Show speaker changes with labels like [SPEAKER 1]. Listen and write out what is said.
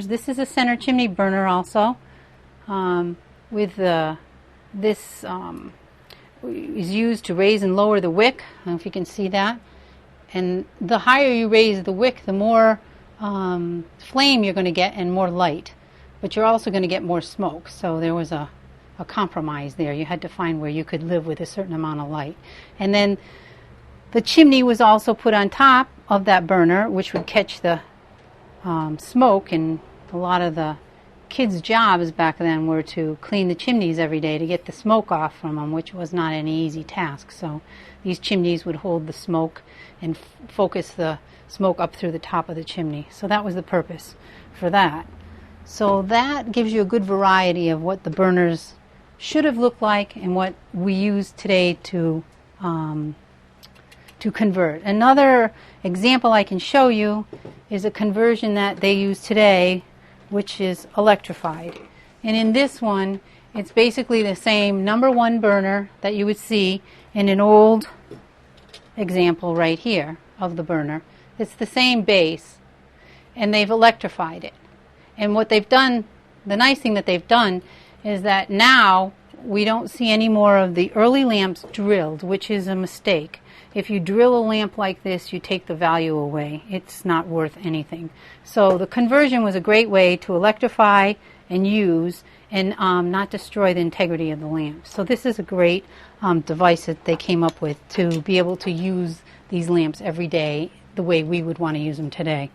[SPEAKER 1] This is a center chimney burner also, with this is used to raise and lower the wick. I don't know if you can see that. And the higher you raise the wick, the more flame you're going to get and more light. But you're also going to get more smoke. So there was a compromise there. You had to find where you could live with a certain amount of light. And then the chimney was also put on top of that burner, which would catch the smoke. And a lot of the kids' jobs back then were to clean the chimneys every day to get the smoke off from them, which was not any easy task. So these chimneys would hold the smoke and focus the smoke up through the top of the chimney. So that was the purpose for that. So that gives you a good variety of what the burners should have looked like and what we use today to convert. Another example I can show you is a conversion that they use today, which is electrified. And in this one, it's basically the same number one burner that you would see in an old example right here of the burner. It's the same base, and they've electrified it. And what they've done, the nice thing that they've done, is that now we don't see any more of the early lamps drilled, which is a mistake. If you drill a lamp like this, you take the value away. It's not worth anything. So the conversion was a great way to electrify and use and not destroy the integrity of the lamp. So this is a great device that they came up with to be able to use these lamps every day the way we would want to use them today.